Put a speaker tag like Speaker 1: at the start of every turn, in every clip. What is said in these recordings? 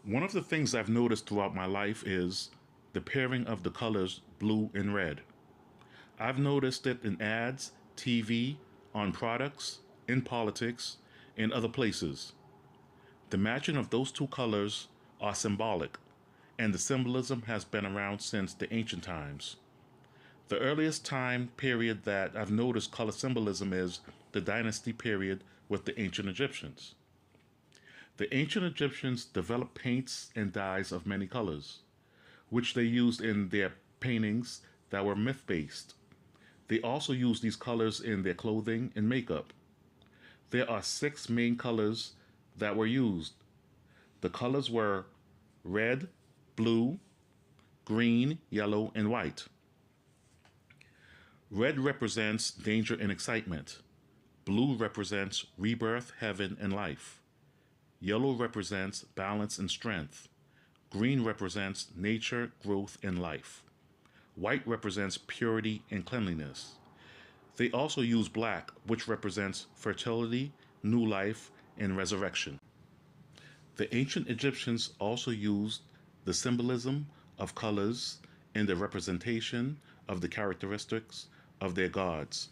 Speaker 1: One of the things I've noticed throughout my life is the pairing of the colors blue and red. I've noticed it in ads, TV, on products, in politics, and other places. The matching of those two colors are symbolic, and the symbolism has been around since the ancient times. The earliest time period that I've noticed color symbolism is the dynasty period with the ancient Egyptians. The ancient Egyptians developed paints and dyes of many colors, which they used in their paintings that were myth based. They also used these colors in their clothing and makeup. There are six main colors that were used. The colors were red, blue, green, yellow, and white. Red represents danger and excitement. Blue represents rebirth, heaven, and life. Yellow represents balance and strength. Green represents nature, growth, and life. White represents purity and cleanliness. They also use black, which represents fertility, new life, and resurrection. The ancient Egyptians also used the symbolism of colors in the representation of the characteristics of their gods.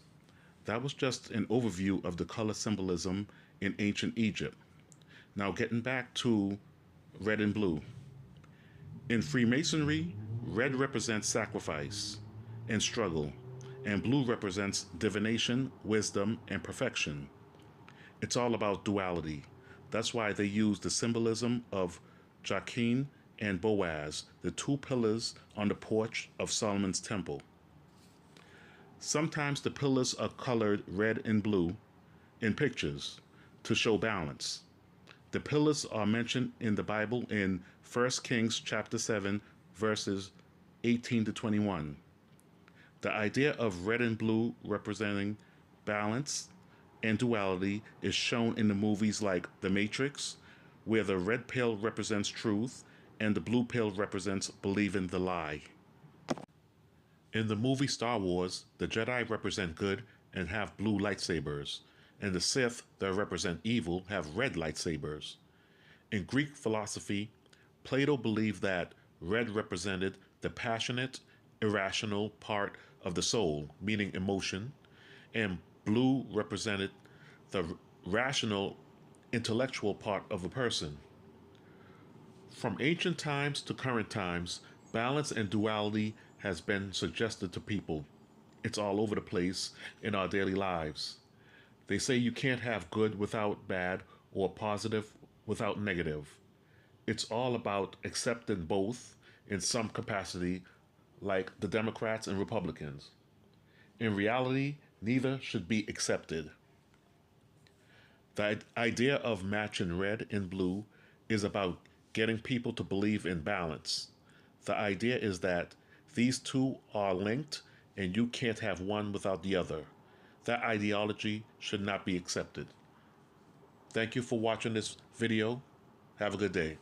Speaker 1: That was just an overview of the color symbolism in ancient Egypt. Now, getting back to red and blue. In Freemasonry, red represents sacrifice and struggle, and blue represents divination, wisdom, and perfection. It's all about duality. That's why they use the symbolism of Jachin and Boaz, the two pillars on the porch of Solomon's temple. Sometimes the pillars are colored red and blue in pictures to show balance. The pillars are mentioned in the Bible in 1 Kings chapter 7 verses 18 to 21. The idea of red and blue representing balance and duality is shown in the movies like The Matrix, where the red pill represents truth and the blue pill represents believing the lie. In the movie Star Wars, the Jedi represent good and have blue lightsabers, and the Sith that represent evil have red lightsabers. In Greek philosophy, Plato believed that red represented the passionate, irrational part of the soul, meaning emotion, and blue represented the rational, intellectual part of a person. From ancient times to current times, balance and duality has been suggested to people. It's all over the place in our daily lives. They say you can't have good without bad or positive without negative. It's all about accepting both in some capacity, like the Democrats and Republicans. In reality, neither should be accepted. The idea of matching red and blue is about getting people to believe in balance. The idea is that these two are linked and you can't have one without the other. That ideology should not be accepted. Thank you for watching this video. Have a good day.